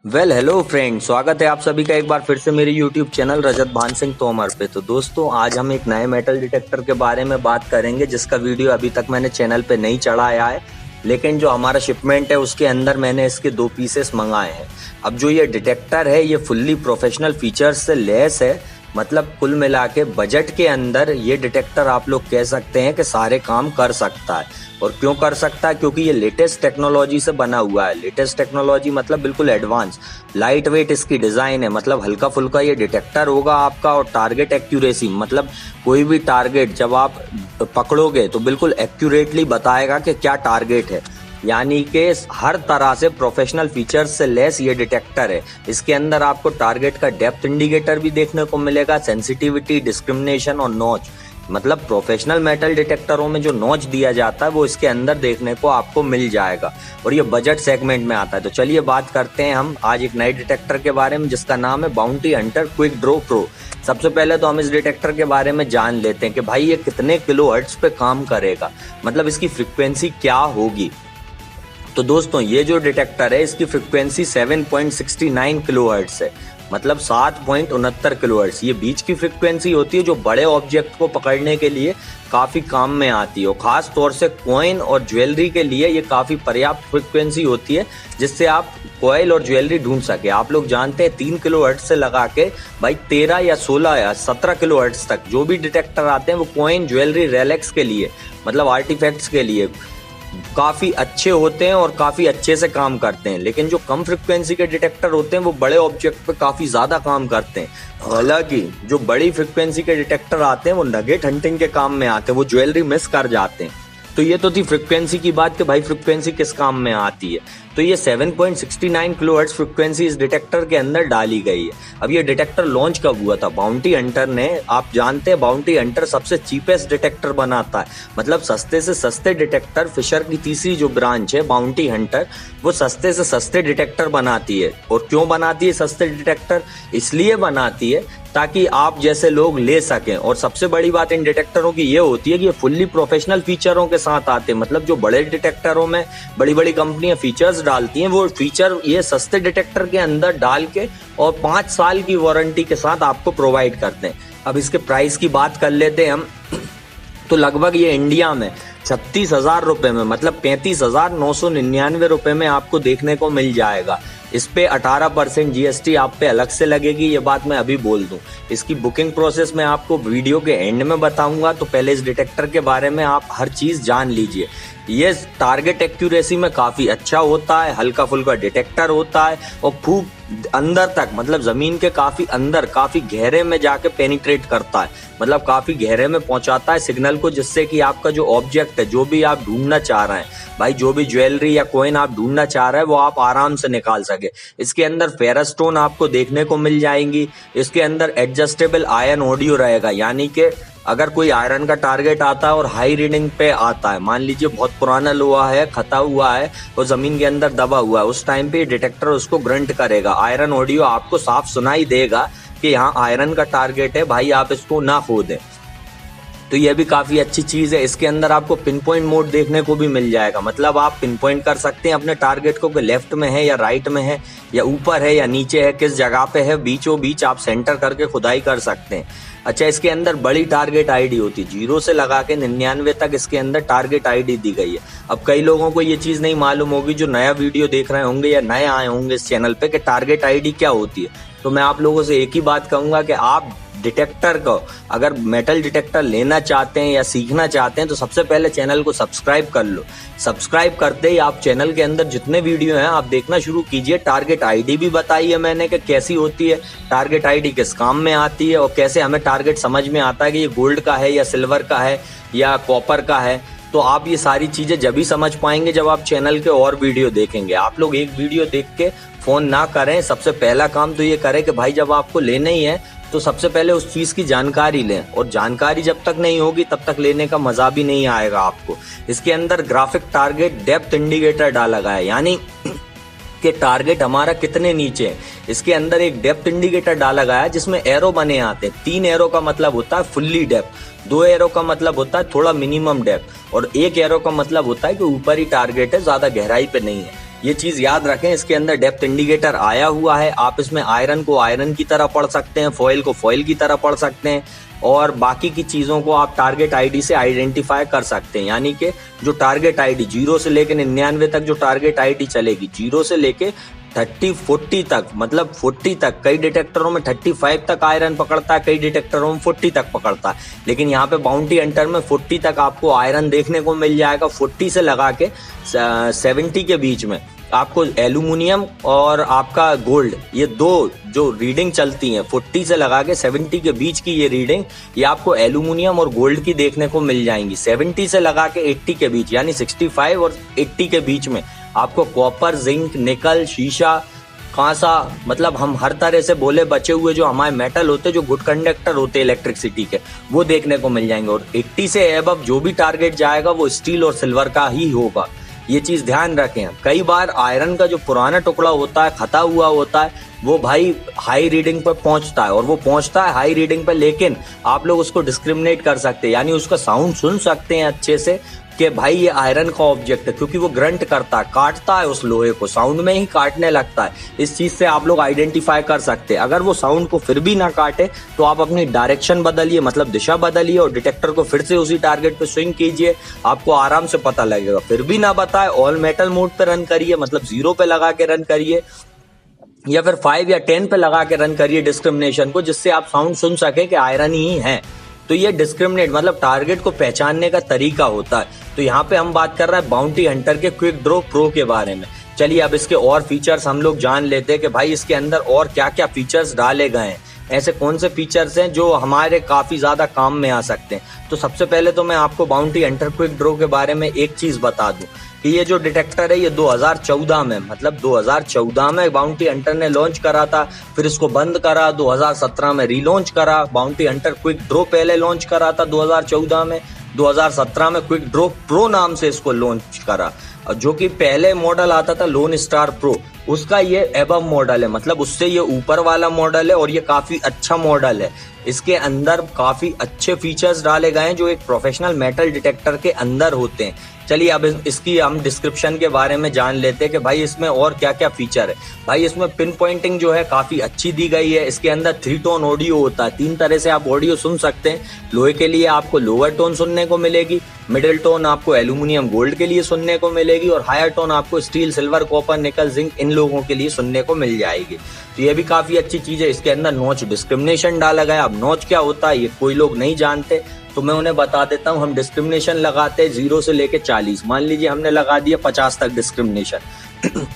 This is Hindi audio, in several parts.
हेलो फ्रेंड, स्वागत है आप सभी का एक बार फिर से मेरे यूट्यूब चैनल रजत भान सिंह तोमर पे। तो दोस्तों, आज हम एक नए मेटल डिटेक्टर के बारे में बात करेंगे जिसका वीडियो अभी तक मैंने चैनल पे नहीं चढ़ाया है, लेकिन जो हमारा शिपमेंट है उसके अंदर मैंने इसके 2 पीसेस मंगाए हैं। अब जो ये डिटेक्टर है ये फुल्ली प्रोफेशनल फीचर्स से लैस है। मतलब कुल मिला के बजट के अंदर ये डिटेक्टर आप लोग कह सकते हैं कि सारे काम कर सकता है। और क्यों कर सकता है? क्योंकि ये लेटेस्ट टेक्नोलॉजी से बना हुआ है। लेटेस्ट टेक्नोलॉजी मतलब बिल्कुल एडवांस, लाइट वेट इसकी डिज़ाइन है। मतलब हल्का फुल्का ये डिटेक्टर होगा आपका। और टारगेट एक्यूरेसी मतलब कोई भी टारगेट जब आप पकड़ोगे तो बिल्कुल एक्यूरेटली बताएगा कि क्या टारगेट है। यानी कि हर तरह से प्रोफेशनल फीचर्स से लेस ये डिटेक्टर है। इसके अंदर आपको टारगेट का डेप्थ इंडिकेटर भी देखने को मिलेगा, सेंसिटिविटी, डिस्क्रिमिनेशन और नॉच। मतलब प्रोफेशनल मेटल डिटेक्टरों में जो नॉच दिया जाता है वो इसके अंदर देखने को आपको मिल जाएगा। और ये बजट सेगमेंट में आता है। तो चलिए बात करते हैं हम आज एक नए डिटेक्टर के बारे में जिसका नाम है bounty Hunter quick draw pro. सबसे पहले तो हम इस डिटेक्टर के बारे में जान लेते हैं कि भाई ये कितने किलोहर्ट्ज पे काम करेगा, मतलब इसकी फ्रिक्वेंसी क्या होगी। तो दोस्तों, ये जो डिटेक्टर है इसकी फ्रिक्वेंसी 7.69 किलोहर्ट्ज है, मतलब 7.69 किलोहर्ट्ज। ये बीच की फ्रिक्वेंसी होती है जो बड़े ऑब्जेक्ट को पकड़ने के लिए काफी काम में आती है। और खास तौर से कॉइन और ज्वेलरी के लिए ये काफी पर्याप्त फ्रिक्वेंसी होती है जिससे आप कॉइल और ज्वेलरी ढूंढ सके। आप लोग जानते हैं 3 किलोहर्ट्ज से लगा के भाई 13 या 16 या 17 किलोहर्ट्ज तक जो भी डिटेक्टर आते हैं वो कॉइन, ज्वेलरी, रेलेक्स के लिए, मतलब आर्टिफैक्ट्स के लिए काफी अच्छे होते हैं और काफी अच्छे से काम करते हैं। लेकिन जो कम फ्रिक्वेंसी के डिटेक्टर होते हैं वो बड़े ऑब्जेक्ट पे काफी ज्यादा काम करते हैं। हालांकि जो बड़ी फ्रिक्वेंसी के डिटेक्टर आते हैं वो नगेट हंटिंग के काम में आते हैं, वो ज्वेलरी मिस कर जाते हैं। तो ये तो थी फ्रिक्वेंसी की बात कि भाई फ्रिक्वेंसी किस काम में आती है। तो ये 7.69 किलोहर्ट्ज फ्रिक्वेंसी इस डिटेक्टर के अंदर डाली गई है। अब ये डिटेक्टर लॉन्च कब हुआ था? बाउंटी हंटर ने, आप जानते हैं बाउंटी हंटर सबसे चीपेस्ट डिटेक्टर बनाता है। मतलब सस्ते से सस्ते डिटेक्टर, फिशर की तीसरी जो ब्रांच है बाउंटी हंटर, वो सस्ते से सस्ते डिटेक्टर बनाती है। और क्यों बनाती है सस्ते डिटेक्टर? इसलिए बनाती है ताकि आप जैसे लोग ले सकें। और सबसे बड़ी बात इन डिटेक्टरों की ये होती है कि ये फुल्ली प्रोफेशनल फीचरों के साथ आते हैं। मतलब जो बड़े डिटेक्टरों में बड़ी बड़ी कंपनियां फीचर्स डालती हैं वो फीचर ये सस्ते डिटेक्टर के अंदर डाल के और 5 साल की वारंटी के साथ आपको प्रोवाइड करते हैं। अब इसके प्राइस की बात कर लेते हैं हम। तो लगभग ये इंडिया में 36,000 रुपए में, मतलब 35,999 रुपए में आपको देखने को मिल जाएगा। इस पे 18% जीएसटी आप पे अलग से लगेगी, ये बात मैं अभी बोल दूं। इसकी बुकिंग प्रोसेस मैं आपको वीडियो के एंड में बताऊंगा। तो पहले इस डिटेक्टर के बारे में आप हर चीज जान लीजिए। ये टारगेट एक्यूरेसी में काफी अच्छा होता है, हल्का फुल्का डिटेक्टर होता है और खूब अंदर तक, मतलब जमीन के काफी अंदर, काफी गहरे में जाके पेनिट्रेट करता है। मतलब काफी गहरे में पहुंचाता है सिग्नल को, जिससे कि आपका जो ऑब्जेक्ट है, जो भी आप ढूंढना चाह रहे हैं, भाई जो भी ज्वेलरी या कॉइन आप ढूंढना चाह रहे हैं वो आप आराम से निकाल सके। इसके अंदर फेरस स्टोन आपको देखने को मिल जाएंगी। इसके अंदर एडजस्टेबल आयन ऑडियो रहेगा, यानी कि अगर कोई आयरन का टारगेट आता है और हाई रीडिंग पे आता है, मान लीजिए बहुत पुराना लोहा है, खता हुआ है और जमीन के अंदर दबा हुआ है, उस टाइम पे डिटेक्टर उसको ग्रंट करेगा। आयरन ऑडियो आपको साफ सुनाई देगा कि यहाँ आयरन का टारगेट है, भाई आप इसको ना खो दें। तो ये भी काफी अच्छी चीज है। इसके अंदर आपको पिन पॉइंट मोड देखने को भी मिल जाएगा। मतलब आप पिन पॉइंट कर सकते हैं अपने टारगेट को कि लेफ्ट में है या राइट में है या ऊपर है या नीचे है, किस जगह पे है, बीचों बीच आप सेंटर करके खुदाई कर सकते हैं। अच्छा, इसके अंदर बड़ी टारगेट आईडी होती है, 0 से लगा के 99 तक इसके अंदर टारगेट आईडी दी गई है। अब कई लोगों को ये चीज नहीं मालूम होगी जो नया वीडियो देख रहे होंगे या नए आए होंगे इस चैनल पे कि टारगेट आईडी क्या होती है। तो मैं आप लोगों से एक ही बात कहूंगा कि आप डिटेक्टर को, अगर मेटल डिटेक्टर लेना चाहते हैं या सीखना चाहते हैं तो सबसे पहले चैनल को सब्सक्राइब कर लो। सब्सक्राइब करते ही आप चैनल के अंदर जितने वीडियो हैं आप देखना शुरू कीजिए। टारगेट आईडी भी बताई है मैंने कि कैसी होती है, टारगेट आईडी किस काम में आती है और कैसे हमें टारगेट समझ में आता है कि ये गोल्ड का है या सिल्वर का है या कॉपर का है। तो आप ये सारी चीजें जब ही समझ पाएंगे जब आप चैनल के और वीडियो देखेंगे। आप लोग एक वीडियो देख के फोन ना करें। सबसे पहला काम तो ये करें कि भाई जब आपको लेना ही है तो सबसे पहले उस चीज की जानकारी लें। और जानकारी जब तक नहीं होगी तब तक लेने का मजा भी नहीं आएगा आपको। इसके अंदर ग्राफिक टारगेट डेप्थ इंडिकेटर डाला गया है, यानी कि टारगेट हमारा कितने नीचे है। इसके अंदर एक डेप्थ इंडिकेटर डाला गया है जिसमें एरो बने आते हैं। 3 एरो का मतलब होता है फुल्ली डेप्थ, 2 एरो का मतलब होता है थोड़ा मिनिमम डेप्थ और 1 एरो का मतलब होता है कि ऊपर ही टारगेट है, ज्यादा गहराई पे नहीं है। ये चीज याद रखें। इसके अंदर डेप्थ इंडिकेटर आया हुआ है। आप इसमें आयरन को आयरन की तरह पढ़ सकते हैं, फॉइल को फॉइल की तरह पढ़ सकते हैं, और बाकी की चीजों को आप टारगेट आईडी से आइडेंटिफाई कर सकते हैं। यानी कि जो टारगेट आईडी 0 से लेकर 99 तक जो टारगेट आईडी चलेगी, 0 से लेके 30-40 तक, मतलब 40 तक, कई डिटेक्टरों में 35 तक आयरन पकड़ता है, कई डिटेक्टरों में 40 तक पकड़ता है। लेकिन यहाँ पे बाउंटी हंटर में 40 तक आपको आयरन देखने को मिल जाएगा। 40 से लगा के 70 के बीच में आपको एल्यूमिनियम और आपका गोल्ड, ये दो जो रीडिंग चलती हैं, 40 से लगा के 70 के बीच की ये रीडिंग, ये आपको एल्यूमिनियम और गोल्ड की देखने को मिल जाएंगी। 70 से लगा के 80 के बीच, यानी 65 और 80 के बीच में आपको कॉपर, जिंक, निकल, शीशा, कांसा, मतलब हम हर तरह से बोले बचे हुए जो हमारे मेटल होते हैं, जो गुड कंडक्टर होते हैं इलेक्ट्रिसिटी के, वो देखने को मिल जाएंगे। और 80 से एबव जो भी टारगेट जाएगा वो स्टील और सिल्वर का ही होगा। ये चीज ध्यान रखें। कई बार आयरन का जो पुराना टुकड़ा होता है, खता हुआ होता है, वो भाई हाई रीडिंग पर पहुंचता है, और वो पहुंचता है हाई रीडिंग पर, लेकिन आप लोग उसको डिस्क्रिमिनेट कर सकते हैं, यानी उसका साउंड सुन सकते हैं अच्छे से कि भाई ये आयरन का ऑब्जेक्ट है, क्योंकि वो ग्रंट करता है, काटता है उस लोहे को, साउंड में ही काटने लगता है। इस चीज से आप लोग आइडेंटिफाई कर सकते हैं। अगर वो साउंड को फिर भी ना काटे तो आप अपनी डायरेक्शन बदलिए, मतलब दिशा बदलिए, और डिटेक्टर को फिर से उसी टारगेट पे स्विंग कीजिए, आपको आराम से पता लगेगा। फिर भी ना बताए, ऑल मेटल मोड पे रन करिए, मतलब 0 पे लगा के रन करिए, या फिर 5 या 10 पे लगा के रन करिए डिस्क्रिमिनेशन को, जिससे आप साउंड सुन सके कि आयरन ही है। तो ये डिस्क्रिमिनेट मतलब टारगेट को पहचानने का तरीका होता है। तो यहाँ पे हम बात कर रहे हैं बाउंटी हंटर के क्विक ड्रॉ प्रो के बारे में। चलिए अब इसके और फीचर्स हम लोग जान लेते हैं कि भाई इसके अंदर और क्या क्या फीचर्स डाले गए हैं, ऐसे कौन से फीचर्स हैं जो हमारे काफी ज्यादा काम में आ सकते हैं। तो सबसे पहले तो मैं आपको बाउंटी हंटर क्विक ड्रॉ के बारे में एक चीज बता दूं कि ये जो डिटेक्टर है ये 2014 में, मतलब 2014 में बाउंटी हंटर ने लॉन्च करा था, फिर इसको बंद करा, 2017 में रीलॉन्च करा। बाउंटी हंटर क्विक ड्रॉ पहले लॉन्च करा था 2014 में, 2017 में क्विक ड्रॉ प्रो नाम से इसको लॉन्च करा, जो कि पहले मॉडल आता था लोन स्टार प्रो, उसका ये एबव मॉडल है, मतलब उससे ये ऊपर वाला मॉडल है, और ये काफी अच्छा मॉडल है। इसके अंदर काफी अच्छे फीचर्स डाले गए हैं जो एक प्रोफेशनल मेटल डिटेक्टर के अंदर होते हैं। चलिए अब इसकी हम डिस्क्रिप्शन के बारे में जान लेते हैं कि भाई इसमें और क्या क्या फीचर है। भाई इसमें पिन पॉइंटिंग जो है काफी अच्छी दी गई है। इसके अंदर 3 टोन ऑडियो होता है, 3 तरह से आप ऑडियो सुन सकते हैं। लोहे के लिए आपको लोअर टोन सुनने को मिलेगी, मिडिल टोन आपको एल्यूमिनियम गोल्ड के लिए सुनने को मिलेगी, और हायर टोन आपको स्टील, सिल्वर, कॉपर, निकल, जिंक इन लोगों के लिए सुनने को मिल जाएगी। तो ये भी काफी अच्छी चीज है। इसके अंदर नॉच डिस्क्रिमिनेशन डाला गया। अब नॉच क्या होता है ये कोई लोग नहीं जानते, तो मैं उन्हें बता देता हूं। हम डिस्क्रिमिनेशन लगाते हैं 0 से लेके 40, मान लीजिए हमने लगा दिया 50 तक डिस्क्रिमिनेशन।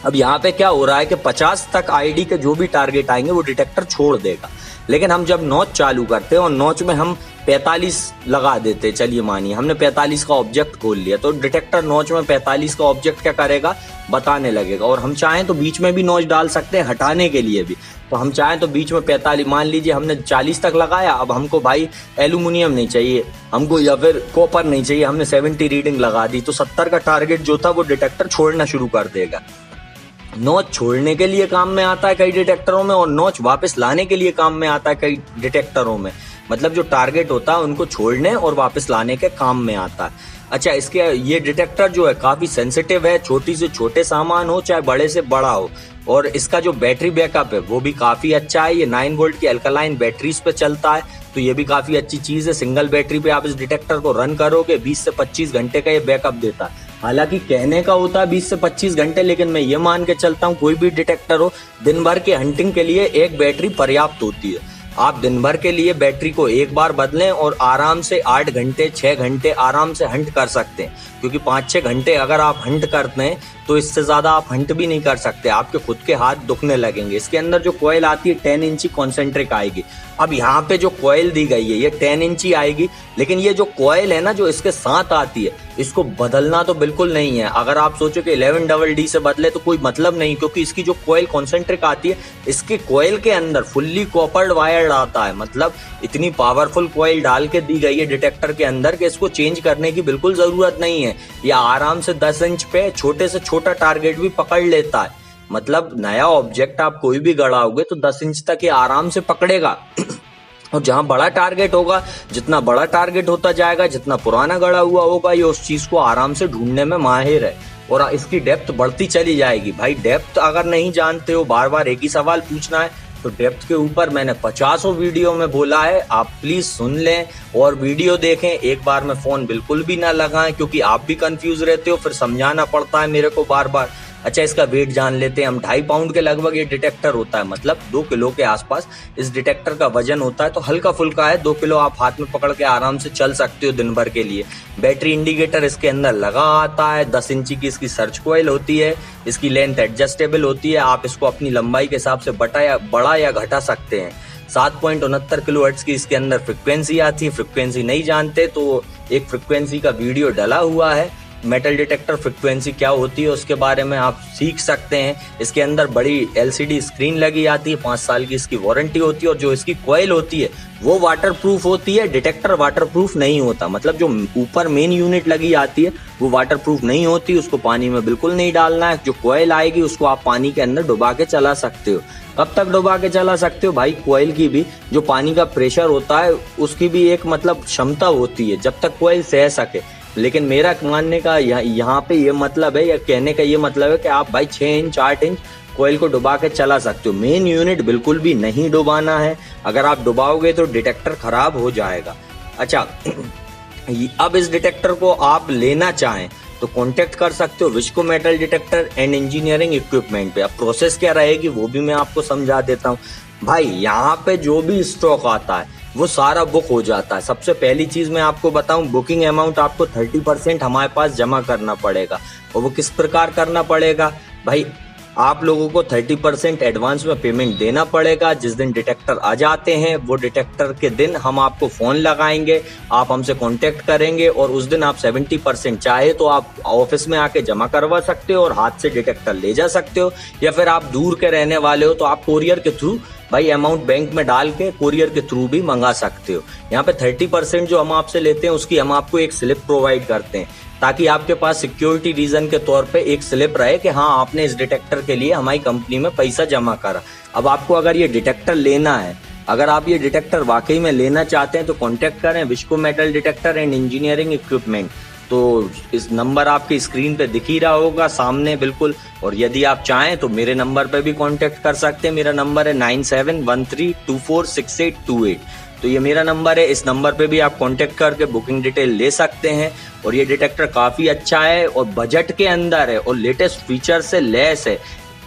अब यहाँ पे क्या हो रहा है कि 50 तक आईडी के जो भी टारगेट आएंगे वो डिटेक्टर छोड़ देगा, लेकिन हम जब नॉच चालू करते हैं और नॉच में हम 45 लगा देते हैं, चलिए मानिए हमने 45 का ऑब्जेक्ट खोल लिया, तो डिटेक्टर नॉच में 45 का ऑब्जेक्ट क्या करेगा, बताने लगेगा। और हम चाहें तो बीच में भी नॉच डाल सकते हैं हटाने के लिए भी, तो हम चाहें तो बीच में 45, मान लीजिए हमने 40 तक लगाया, अब हमको भाई एल्यूमिनियम नहीं चाहिए हमको, या फिर कॉपर नहीं चाहिए, हमने 70 रीडिंग लगा दी, तो 70 का टारगेट जो था वो डिटेक्टर छोड़ना शुरू कर देगा। नॉच छोड़ने के लिए काम में आता है कई डिटेक्टरों में, और नॉच वापस लाने के लिए काम में आता है कई डिटेक्टरों में, मतलब जो टारगेट होता है उनको छोड़ने और वापस लाने के काम में आता है। अच्छा, इसके ये डिटेक्टर जो है काफी सेंसिटिव है, छोटी से छोटे सामान हो चाहे बड़े से बड़ा हो, और इसका जो बैटरी बैकअप है वो भी काफी अच्छा है। ये 9 वोल्ट की अल्कलाइन बैटरीज पे चलता है, तो ये भी काफी अच्छी चीज है। सिंगल बैटरी पे आप इस डिटेक्टर को रन करोगे 20 से 25 घंटे का ये बैकअप देता है। हालांकि कहने का होता है 20 से 25 घंटे, लेकिन मैं ये मान के चलता हूँ कोई भी डिटेक्टर हो, दिन भर के हंटिंग के लिए एक बैटरी पर्याप्त होती है। आप दिन भर के लिए बैटरी को एक बार बदलें और आराम से 8 घंटे 6 घंटे आराम से हंट कर सकते हैं, क्योंकि 5-6 घंटे अगर आप हंट करते हैं तो इससे ज्यादा आप हंट भी नहीं कर सकते, आपके खुद के हाथ दुखने लगेंगे। इसके अंदर जो कॉइल आती है 10 इंची कॉन्सेंट्रिक आएगी। अब यहाँ पे जो कॉइल दी गई है ये 10 इंची आएगी, लेकिन ये जो कॉइल है ना जो इसके साथ आती है, इसको बदलना तो बिल्कुल नहीं है। अगर आप सोचो कि 11DD से बदले तो कोई मतलब नहीं, क्योंकि इसकी जो कॉइल कॉन्सेंट्रिक आती है, इसके कॉइल के अंदर फुल्ली कॉपर्ड वायर आता है, मतलब इतनी पावरफुल कॉइल डाल के दी गई है डिटेक्टर के अंदर कि इसको चेंज करने की बिल्कुल जरूरत नहीं है। यह आराम से 10 इंच पे छोटे से छोटा टारगेट भी पकड़ लेता है, मतलब नया ऑब्जेक्ट आप कोई भी गड़ाओगे तो 10 इंच तक ये आराम से पकड़ेगा। और जहां बड़ा टारगेट होगा, जितना बड़ा टारगेट होता जाएगा, जितना पुराना गड़ा हुआ होगा, ये उस चीज को आराम से ढूंढने में माहिर है। और इसकी डेप्थ बढ़ती चली जाएगी। भाई डेप्थ अगर नहीं जानते हो, बार बार एक ही सवाल पूछना है, तो डेप्थ के ऊपर मैंने 50 वीडियो में बोला है, आप प्लीज सुन लें और वीडियो देखें। एक बार में फोन बिल्कुल भी ना लगाएं, क्योंकि आप भी कंफ्यूज रहते हो, फिर समझाना पड़ता है मेरे को बार बार। अच्छा, इसका वेट जान लेते हैं हम। 2.5 पाउंड के लगभग ये डिटेक्टर होता है, मतलब 2 किलो के आसपास इस डिटेक्टर का वजन होता है। तो हल्का फुल्का है, 2 किलो आप हाथ में पकड़ के आराम से चल सकते हो दिन भर के लिए। बैटरी इंडिकेटर इसके अंदर लगा आता है। 10 इंची की इसकी सर्च कॉइल होती है। इसकी लेंथ एडजस्टेबल होती है, आप इसको अपनी लंबाई के हिसाब से बढ़ा या घटा सकते हैं। 7.69 किलोहर्ट्ज की इसके अंदर फ्रिक्वेंसी आती है। फ्रिक्वेंसी नहीं जानते तो एक फ्रिक्वेंसी का वीडियो डला हुआ है, मेटल डिटेक्टर फ्रिक्वेंसी क्या होती है उसके बारे में आप सीख सकते हैं। इसके अंदर बड़ी LCD स्क्रीन लगी आती है, 5 साल की इसकी वारंटी होती है, और जो इसकी कॉइल होती है वो वाटरप्रूफ होती है। डिटेक्टर वाटरप्रूफ नहीं होता, मतलब जो ऊपर मेन यूनिट लगी आती है वो वाटरप्रूफ नहीं होती, उसको पानी में बिल्कुल नहीं डालना है। जो कॉइल आएगी उसको आप पानी के अंदर डुबा के चला सकते हो। कब तक डुबा के चला सकते हो भाई? कॉइल की भी जो पानी का प्रेशर होता है उसकी भी एक मतलब क्षमता होती है, जब तक कॉइल सह सके। लेकिन मेरा मानने का यहाँ पे ये मतलब है, या कहने का ये मतलब है कि आप भाई 6 इंच 8 इंच कॉइल को डुबा के चला सकते हो। मेन यूनिट बिल्कुल भी नहीं डुबाना है, अगर आप डुबाओगे तो डिटेक्टर खराब हो जाएगा। अच्छा, अब इस डिटेक्टर को आप लेना चाहें तो कांटेक्ट कर सकते हो visco metal detector and engineering equipment पे। अब प्रोसेस क्या रहेगी वो भी मैं आपको समझा देता हूँ। भाई यहाँ पे जो भी स्टॉक आता है वो सारा बुक हो जाता है। सबसे पहली चीज मैं आपको बताऊं, बुकिंग अमाउंट आपको 30% हमारे पास जमा करना पड़ेगा। और वो किस प्रकार करना पड़ेगा भाई? आप लोगों को 30% एडवांस में पेमेंट देना पड़ेगा। जिस दिन डिटेक्टर आ जाते हैं वो डिटेक्टर के दिन हम आपको फोन लगाएंगे, आप हमसे कांटेक्ट करेंगे, और उस दिन आप 70% चाहे तो आप ऑफिस में आके जमा करवा सकते हो और हाथ से डिटेक्टर ले जा सकते हो। या फिर आप दूर के रहने वाले हो तो आप कोरियर के थ्रू भाई अमाउंट बैंक में डाल के कोरियर के थ्रू भी मंगा सकते हो। यहाँ पे 30% जो हम आपसे लेते हैं उसकी हम आपको एक स्लिप प्रोवाइड करते हैं, ताकि आपके पास सिक्योरिटी रीजन के तौर पे एक स्लिप रहे कि हाँ आपने इस डिटेक्टर के लिए हमारी कंपनी में पैसा जमा करा। अब आपको अगर ये डिटेक्टर लेना है, अगर आप ये डिटेक्टर वाकई में लेना चाहते हैं तो कांटेक्ट करें visco metal detector and engineering equipment. तो इस नंबर आपकी स्क्रीन पे दिख ही रहा होगा सामने बिल्कुल। और यदि आप चाहें तो मेरे नंबर पे भी कांटेक्ट कर सकते हैं। मेरा नंबर है 9713246828। तो ये मेरा नंबर है, इस नंबर पे भी आप कांटेक्ट करके बुकिंग डिटेल ले सकते हैं। और ये डिटेक्टर काफी अच्छा है और बजट के अंदर है और लेटेस्ट फीचर से लैस है।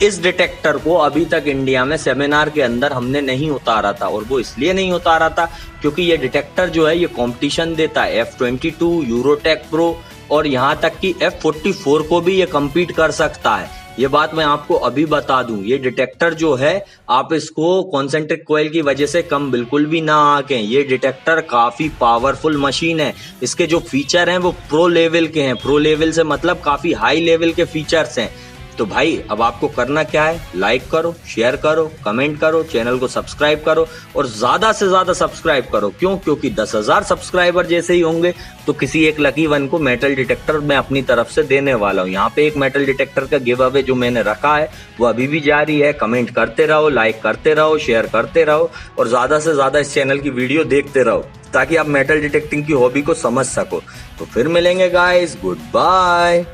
इस डिटेक्टर को अभी तक इंडिया में सेमिनार के अंदर हमने नहीं उतारा था, और वो इसलिए नहीं उतारा था क्योंकि ये डिटेक्टर जो है ये कंपटीशन देता है F22, यूरोटेक प्रो, और यहाँ तक कि F44 को भी ये कम्पीट कर सकता है। ये बात मैं आपको अभी बता दूं। ये डिटेक्टर जो है आप इसको कॉन्सेंट्रिक कॉइल की वजह से कम बिल्कुल भी ना आके। ये डिटेक्टर काफी पावरफुल मशीन है। इसके जो फीचर हैं वो प्रो लेवल के हैं। प्रो लेवल से मतलब काफी हाई लेवल के फीचर्स हैं। तो भाई अब आपको करना क्या है? लाइक करो, शेयर करो, कमेंट करो, चैनल को सब्सक्राइब करो और ज्यादा से ज्यादा सब्सक्राइब करो। क्यों? क्योंकि 10,000 सब्सक्राइबर जैसे ही होंगे तो किसी एक लकी वन को मेटल डिटेक्टर मैं अपनी तरफ से देने वाला हूँ। यहाँ पे एक मेटल डिटेक्टर का गिव अवे जो मैंने रखा है वो अभी भी जारी है। कमेंट करते रहो, लाइक करते रहो, शेयर करते रहो और ज्यादा से ज्यादा इस चैनल की वीडियो देखते रहो, ताकि आप मेटल डिटेक्टिंग की हॉबी को समझ सको। तो फिर मिलेंगे गाइस, गुड बाय।